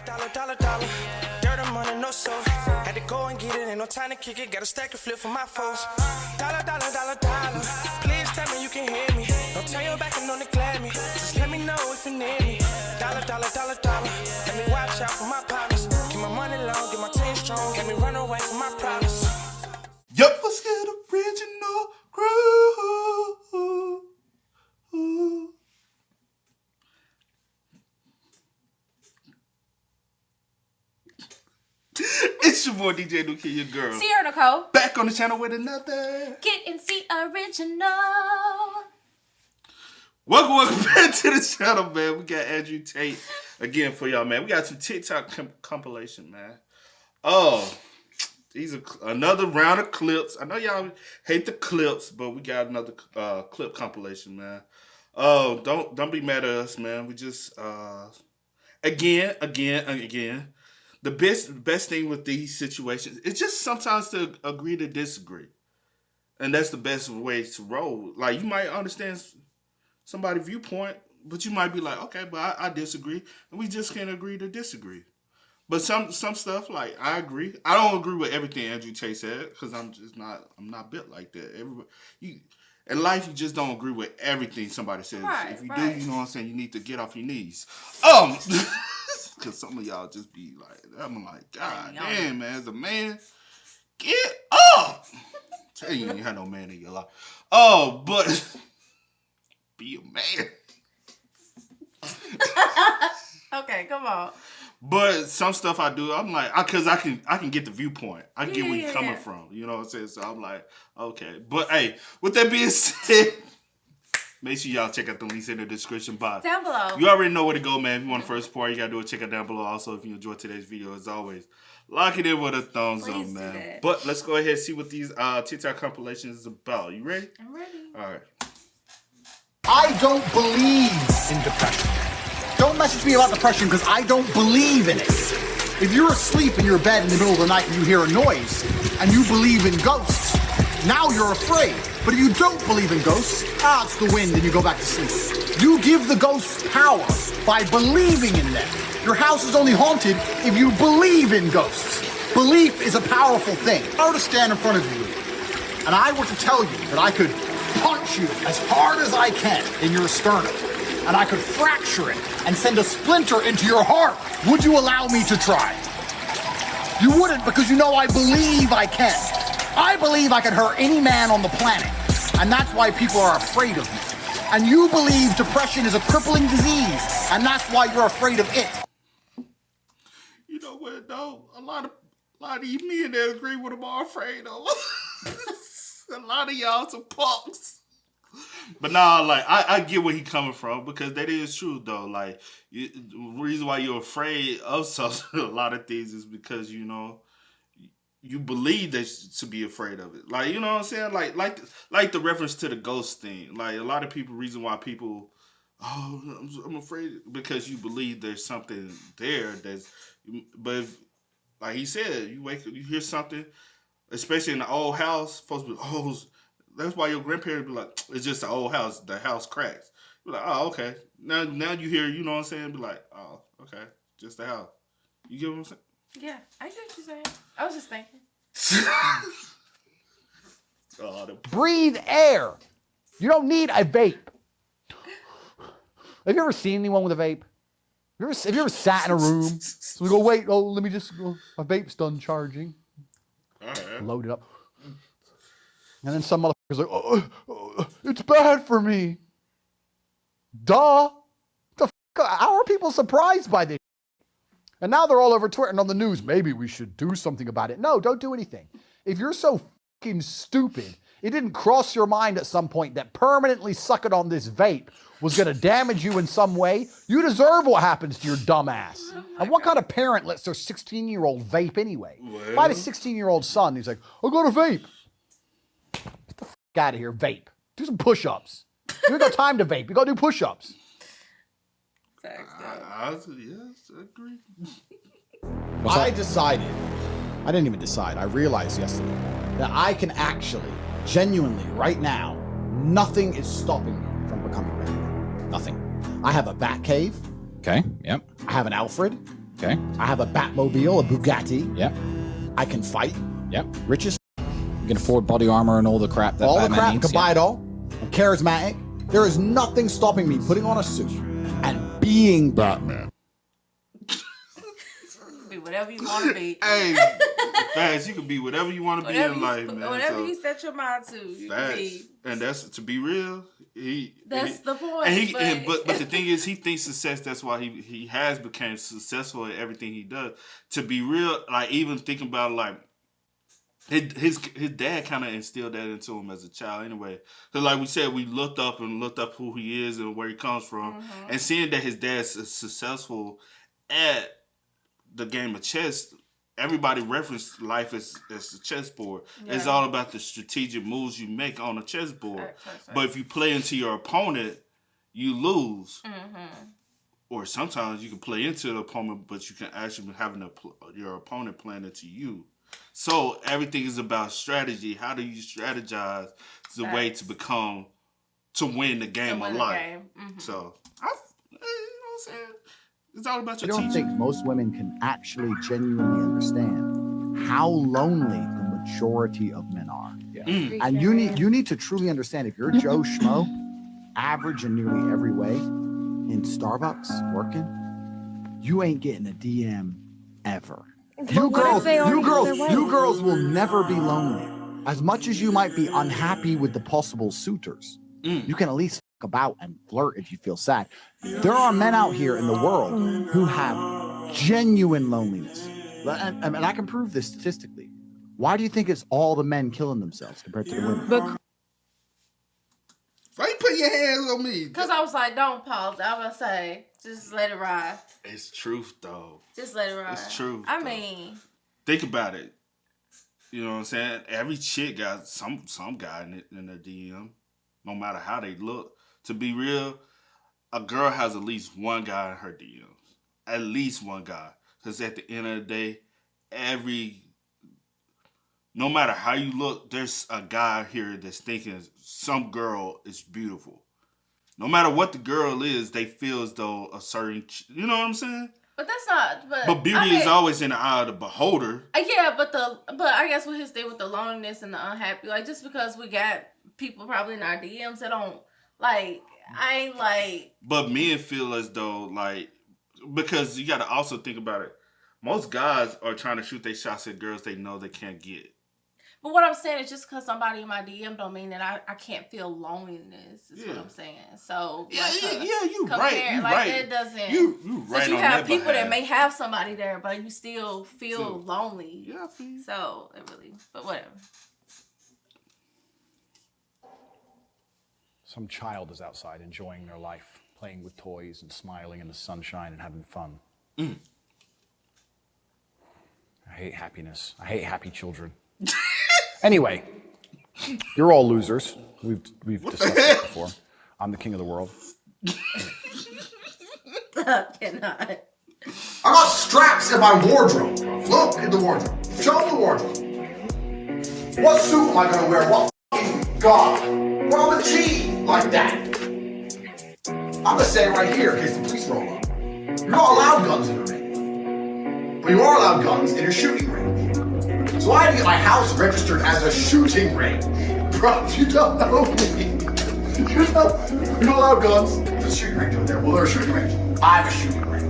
dollar. Dirt and money, no soul. Had to go and get it, ain't no time to kick it. Got a stack of flip for my foes. Dollar. Please tell me you can hear me. Don't turn your back and don't neglect me. Just let me know if you need me. Dollar. Let me watch out for my partners. Keep my money long, get my team strong. Let me run away from my problems. Yup, let's get original groove. It's your boy DJ New Kid, your girl. Sierra Nicole. Back on the channel with another Get and see original. Welcome back to the channel, man. We got Andrew Tate again for y'all, man. We got some TikTok compilation, man. Oh, these are another round of clips. I know y'all hate the clips, but we got another clip compilation, man. Oh, don't be mad at us, man. We just again. The best thing with these situations is just sometimes to agree to disagree. And that's the best way to roll. Like, you might understand somebody's viewpoint, but you might be like, okay, but I disagree. And we just can't agree to disagree. But some stuff, like, I agree. I don't agree with everything Andrew Tate said, because I'm not built like that. In life, you just don't agree with everything somebody says. Right, if you right. do, you know what I'm saying, you need to get off your knees. Because some of y'all just be like, I'm like, God damn, man, as a man, get up. Tell you ain't had no man in your life. Oh, but be a man. Okay, come on. But some stuff I do, I'm like, because I can get the viewpoint. I get where you're coming from. You know what I'm saying? So I'm like, okay. But hey, with that being said, make sure y'all check out the links in the description box. Down below. You already know where to go, man. If you want the first part, you got to do it. Check it down below. Also, if you enjoyed today's video, as always, lock it in with a thumbs up, man. But let's go ahead and see what these TikTok compilations is about. You ready? I'm ready. All right. I don't believe in depression. Don't message me about depression because I don't believe in it. If you're asleep in your bed in the middle of the night and you hear a noise and you believe in ghosts, now you're afraid. But if you don't believe in ghosts, it's the wind and you go back to sleep. You give the ghosts power by believing in them. Your house is only haunted if you believe in ghosts. Belief is a powerful thing. If I were to stand in front of you and I were to tell you that I could punch you as hard as I can in your sternum, and I could fracture it and send a splinter into your heart, would you allow me to try? You wouldn't, because you know I believe I can. I believe I can hurt any man on the planet, and that's why people are afraid of me. And you believe depression is a crippling disease, and that's why you're afraid of it. You know what, though? A lot of you men that agree with him are afraid of. A lot of y'all some punks. But nah, like, I get where he coming from, because that is true, though. Like, the reason why you're afraid of something, a lot of things, is because, you know, you believe that to be afraid of it. Like, you know what I'm saying? Like the reference to the ghost thing. Like, a lot of people, reason why people, I'm afraid, because you believe there's something there that's, but if, like he said, you wake up, you hear something, especially in the old house, folks be like, that's why your grandparents be like, it's just an old house, the house cracks. Be like, oh, okay. Now you hear, you know what I'm saying? Be like, oh, okay, just the house. You get what I'm saying? Yeah, I get what you're saying. I was just thinking. Breathe air. You don't need a vape. Have you ever seen anyone with a vape? Have you ever sat in a room? So we go, wait, let me just go. My vape's done charging. All right. Load it up. And then some motherfucker's like, it's bad for me. Duh. How are people surprised by this? And now they're all over Twitter and on the news. Maybe we should do something about it. No, don't do anything. If you're so fucking stupid, it didn't cross your mind at some point that permanently sucking on this vape was going to damage you in some way, you deserve what happens to your dumb ass. And what kind of parent lets their 16-year-old vape anyway? If I had a 16-year-old son, he's like, I got a vape. Get the fuck out of here, vape. Do some push-ups. You ain't got time to vape. You got to do push-ups. Yes, I agree. I didn't even decide, I realized yesterday that I can actually, genuinely, right now, nothing is stopping me from becoming better. Nothing. I have a bat cave. Okay, yep. I have an Alfred. Okay. I have a Batmobile, a Bugatti. Yep. I can fight. Yep. Richest. You can afford body armor and all the crap that All the Batman crap. needs. Can buy it all. I'm charismatic. There is nothing stopping me putting on a suit and being Batman. Be whatever you want to be. Hey, Faz, you can be whatever you want to be in life, man. Whatever you set your mind to, you can be. And that's, to be real, That's the point. And but the thing is, he thinks success. That's why he has become successful at everything he does. To be real, like even thinking about like his dad kind of instilled that into him as a child. Anyway, so like we said, we looked up who he is and where he comes from, and seeing that his dad's successful at the game of chess. Everybody referenced life as a chessboard. Yeah. It's all about the strategic moves you make on a chessboard. Right. But if you play into your opponent, you lose. Or sometimes you can play into the opponent, but you can actually have your opponent playing into you. So everything is about strategy. How do you strategize the way to win the game of life? So, you know what I'm saying? It's all about your teaching. I don't think most women can actually genuinely understand how lonely the majority of men are. Yeah. And you need to truly understand, if you're Joe Schmo, average in nearly every way, in Starbucks working, you ain't getting a DM ever. You girls will never be lonely. As much as you might be unhappy with the possible suitors, you can at least about and flirt if you feel sad. There are men out here in the world who have genuine loneliness. And I can prove this statistically. Why do you think it's all the men killing themselves compared to the women? Why you putting your hands on me? Because I was like, don't pause. I was going to say, just let it ride. It's truth, though. Just let it ride. It's truth. I mean, think about it. You know what I'm saying? Every chick got some guy in their DM, no matter how they look. To be real, a girl has at least one guy in her DMs. At least one guy. Because at the end of the day, no matter how you look, there's a guy here that's thinking some girl is beautiful. No matter what the girl is, they feel as though a certain, you know what I'm saying? But that's not. But beauty is always in the eye of the beholder. Yeah, but I guess with his thing with the loneliness and the unhappy, like just because we got people probably in our DMs that don't like, I ain't like. But men feel as though like, because you got to also think about it. Most guys are trying to shoot their shots at girls they know they can't get. But what I'm saying is just because somebody in my DM don't mean that I can't feel loneliness. Is what I'm saying. So you're right. You right. It doesn't. You right. But you on have that people behalf. that may have somebody there, but you still feel lonely. Yeah, I feel. So it really, but whatever. Some child is outside enjoying their life, playing with toys and smiling in the sunshine and having fun. I hate happiness. I hate happy children. Anyway, you're all losers. We've discussed this before. I'm the king of the world. I cannot. I got straps in my wardrobe. Look at the wardrobe. Show them the wardrobe. What suit am I gonna wear? What fucking god? Well, I'm a G like that. I'm gonna say it right here in case the police roll up. You're not allowed guns in the ring. But you are allowed guns in a shooting range. So I had to get my house registered as a shooting range. Bro, you don't know me. You don't allow guns. There's a shooting range over there. Well, there's a shooting range. I have a shooting range.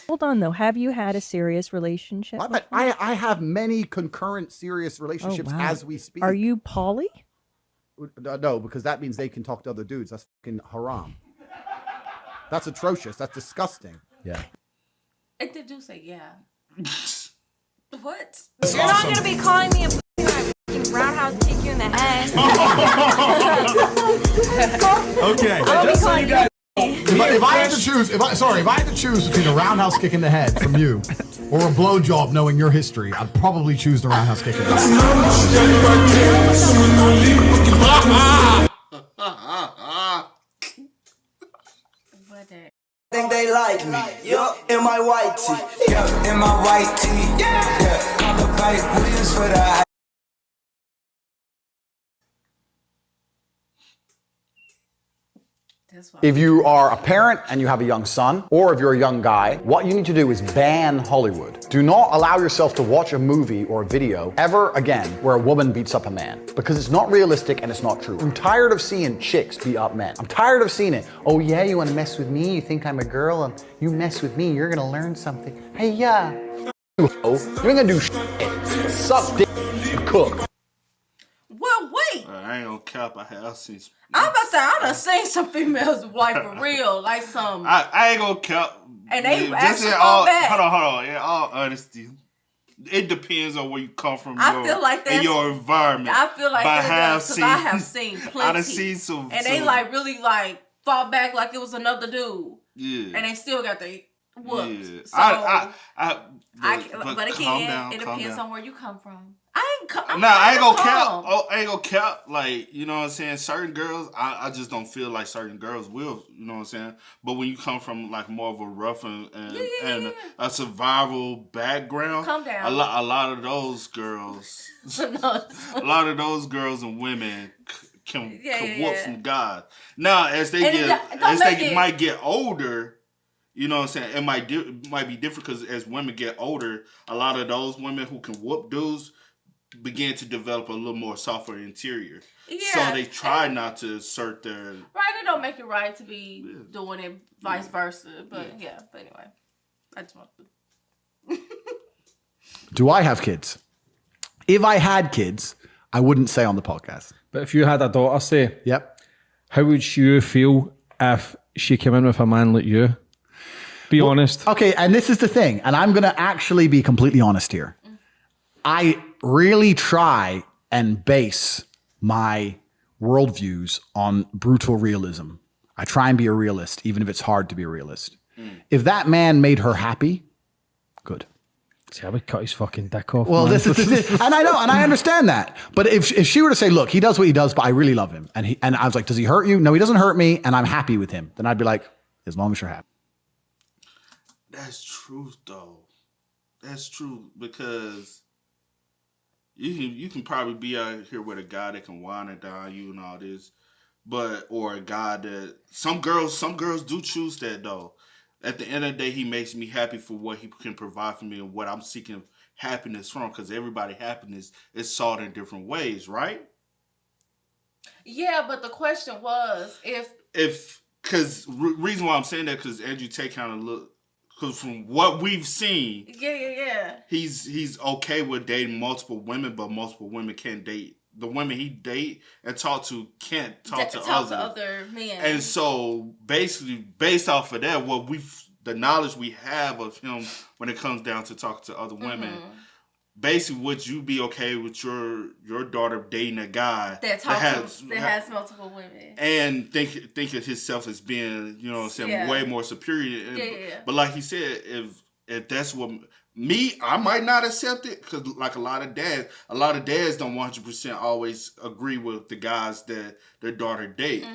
Hold on, though. Have you had a serious relationship? I have many concurrent serious relationships as we speak. Are you poly? No, because that means they can talk to other dudes. That's fucking haram. That's atrocious. That's disgusting. Yeah. I did do say yeah. What? You're not gonna be calling me a fucking roundhouse kick you in the head. Okay. Just so you guys. If I had to choose between a roundhouse kick in the head from you or a blowjob knowing your history, I'd probably choose the roundhouse kick in the head. Think they like me, in my white tee, in my white tee, on the bike wheels for the. That's fine. If you are a parent and you have a young son, or if you're a young guy, what you need to do is ban Hollywood. Do not allow yourself to watch a movie or a video ever again where a woman beats up a man, because it's not realistic and it's not true. I'm tired of seeing chicks beat up men. I'm tired of seeing it. Oh yeah, you want to mess with me? You think I'm a girl and you mess with me, you're gonna learn something. Hey yeah, you ain't gonna do shit. Suck dick and cook. Well, wait. I ain't gonna cap. I have seen. I'm about to say, I done seen some females like for real, like some. I ain't gonna cap. And they Just actually in go all, back. Hold on. In all honesty, it depends on where you come from. I feel like in that's your environment. I feel like But that because I have seen plenty. I done seen some. And they like really like fought back like it was another dude. Yeah. And they still got their whooped. Yeah. So but calm again, down, it calm depends down. on where you come from. I ain't Nah, I ain't gonna calm. cap. Oh, I ain't gonna cap. Like, you know what I'm saying? Certain girls, I just don't feel like certain girls will. You know what I'm saying? But when you come from like more of a rough and a survival background, Calm down. A lot of those girls, a lot of those girls and women can whoop some guys. Now, as they might get older. You know what I'm saying? It might be different because as women get older, a lot of those women who can whoop dudes begin to develop a little more softer interior. Yeah. So they try not to assert their... Right, it don't make it right to be doing it vice versa. But but anyway. I just want to... Do I have kids? If I had kids, I wouldn't say on the podcast. But if you had a daughter, say, Yep. how would you feel if she came in with a man like you? Be honest. Okay, and this is the thing, and I'm going to actually be completely honest here. I really try and base my worldviews on brutal realism. I try and be a realist, even if it's hard to be a realist. If that man made her happy, good. See, I would cut his fucking dick off. Well, man. this is and I know, and I understand that. But if she were to say, look, he does what he does, but I really love him. And I was like, does he hurt you? No, he doesn't hurt me, and I'm happy with him. Then I'd be like, as long as you're happy. That's true, though. That's true because you can probably be out here with a guy that can whine and dine you and all this, or a guy that some girls do choose that though. At the end of the day, he makes me happy for what he can provide for me and what I'm seeking happiness from. Because everybody's happiness is sought in different ways, right? Yeah, but the question was because reason why I'm saying that because Andrew Tate kind of look. Because from what we've seen, he's okay with dating multiple women, but multiple women can't date. The women he date and talk to can't talk to other men. And so basically, based off of that, the knowledge we have of him when it comes down to talking to other women, basically, would you be okay with your daughter dating a guy that has multiple women and think of himself as being, you know what I'm saying, way more superior? But like he said, if that's what I might not accept it because like a lot of dads don't 100% always agree with the guys that their daughter date.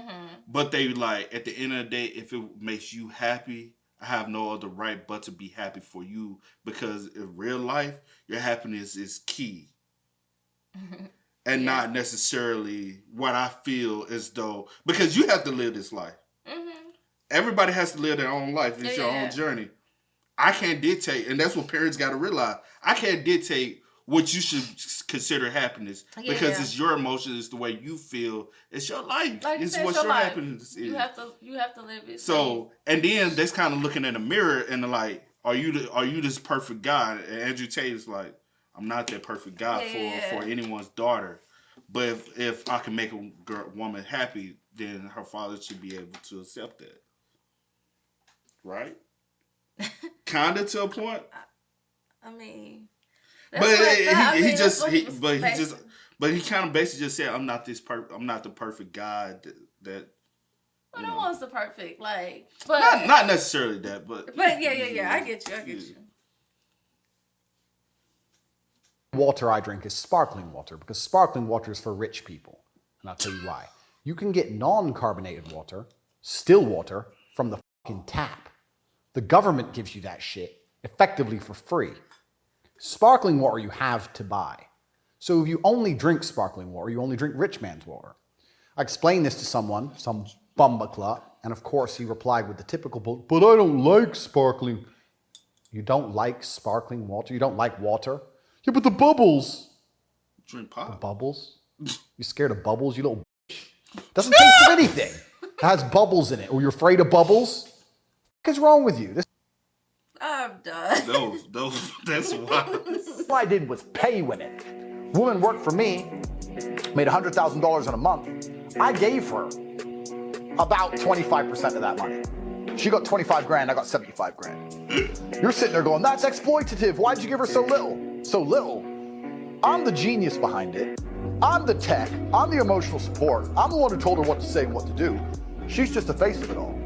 But they like at the end of the day, if it makes you happy, I have no other right but to be happy for you because in real life, your happiness is key. And not necessarily what I feel as though, because you have to live this life. Everybody has to live their own life. It's your own journey. I can't dictate, and that's what parents got to realize. I can't dictate what you should consider happiness because it's your emotions, it's the way you feel, it's your life. Like it's what your happiness is. You have to live it. So, and then that's kind of looking in the mirror and like, are you this perfect guy? And Andrew Tate is like, I'm not that perfect guy for anyone's daughter. But if I can make a woman happy, then her father should be able to accept that. Right? Kinda to a point. I mean, but he kind of basically just said, I'm not the perfect guy that well, no one's the perfect, like, but not necessarily that, but yeah. I get you. Water I drink is sparkling water because sparkling water is for rich people. And I'll tell you why. You can get non-carbonated water, still water, from the fucking tap. The government gives you that shit effectively for free. Sparkling water you have to buy. So if you only drink sparkling water, you only drink rich man's water. I explained this to someone, some bumbaclut, And of course, he replied with the typical, but I don't like sparkling. You don't like sparkling water? You don't like water? Yeah, but the bubbles. Drink pop. The bubbles? You scared of bubbles, you little bitch? Doesn't taste of anything. It has bubbles in it. Or you're afraid of bubbles? What is wrong with you? I'm done. That's wild. What I did was pay women. Woman worked for me, made $100,000 in a month. I gave her about 25% of that money. She got 25 grand, I got 75 grand. You're sitting there going, that's exploitative. Why'd you give her so little? So little. I'm the genius behind it. I'm the tech. I'm the emotional support. I'm the one who told her what to say and what to do. She's just the face of it all.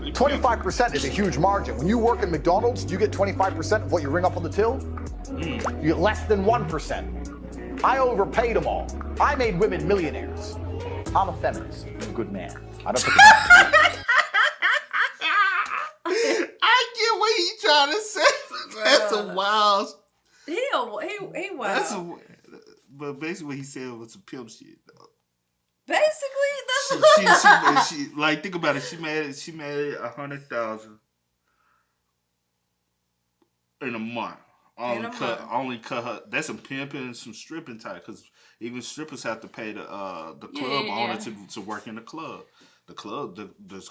25% is a huge margin. When you work at McDonald's, you get 25% of what you ring up on the till. You get less than 1%. I overpaid them all. I made women millionaires. I'm a feminist. I'm a good man. I don't think I get what he trying to say. That's a wild. He wild. But basically what he said was some pimp shit, though. Basically, that's she like, think about it. She made $100,000 in a month. Only cut her. That's some pimping and some stripping type. Because even strippers have to pay the club owner to work in the club. The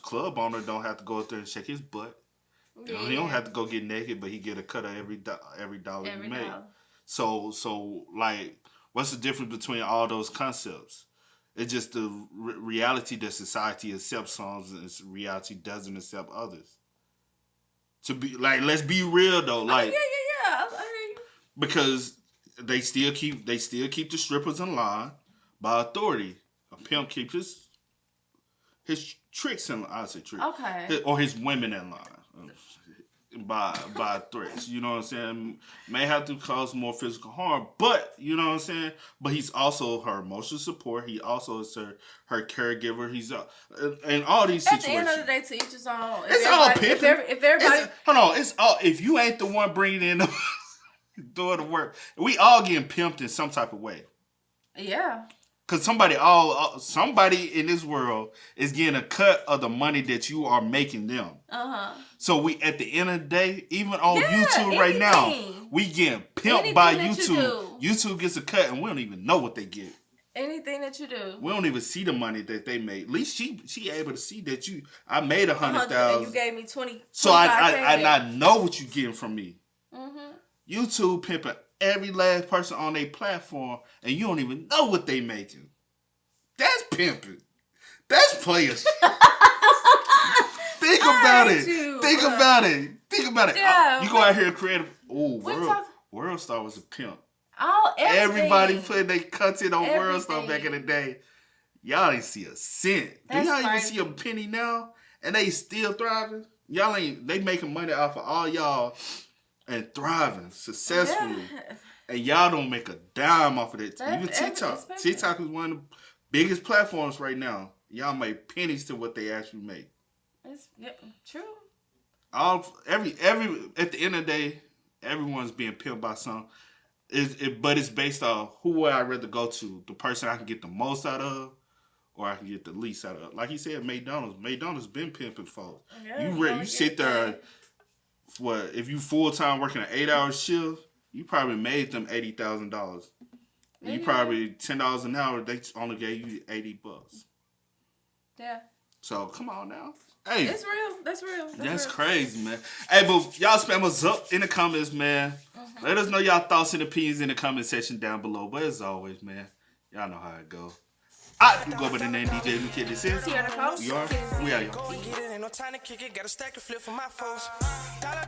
club owner don't have to go out there and shake his butt. Yeah. He don't have to go get naked, but he get a cut of every dollar he make. So like, what's the difference between all those concepts? It's just the reality that society accepts some and reality doesn't accept others. To be like, let's be real though. Like, I hear you. Because they still keep the strippers in line by authority. A pimp keeps his tricks in line. I say tricks. Okay. Or his women in line. By threats, you know what I'm saying? May have to cause more physical harm, but you know what I'm saying? But he's also her emotional support. He also is her caregiver. He's in all these situations. At the end of the day, to each his own. It's all pimping. If everybody, hold on, it's all. If you ain't the one bringing in doing the work, we all getting pimped in some type of way. Yeah. Because somebody in this world is getting a cut of the money that you are making them. So we, at the end of the day, even on YouTube right now, we getting pimped by YouTube. YouTube gets a cut and we don't even know what they get. Anything that you do. We don't even see the money that they made. At least she able to see that I made 100,000. You gave me 20. So I not know what you getting from me. YouTube pimping every last person on their platform, and you don't even know what they making. That's pimping. That's players. Think about it. Think about it. Yeah, you go out here and create World Star was a pimp. Everybody put their content on World Star back in the day. Y'all ain't see a cent. Do y'all even see a penny now? And they still thriving? They making money off of all y'all and thriving successfully. Yeah. And y'all don't make a dime off of that. Even TikTok. TikTok is one of the biggest platforms right now. Y'all make pennies to what they actually make. It's true. Every at the end of the day, everyone's being pimped by some. But it's based off who would I rather go to? The person I can get the most out of, or I can get the least out of. Like he said, McDonald's. McDonald's been pimping folks. Yeah, you sit there. What if you full time working an 8-hour shift? You probably made them $80,000. You probably $10 an hour. They only gave you $80. Yeah. So come on now. Hey, it's real. That's real. That's crazy, man. Hey, but y'all spam us up in the comments, man. Let us know y'all thoughts and opinions in the comment section down below. But as always, man, y'all know how it goes. I do go by the name DJ Kid. This is we are y'all. Go and get it, ain't no time to kick it. Got a stack of flip for my foes. Dollar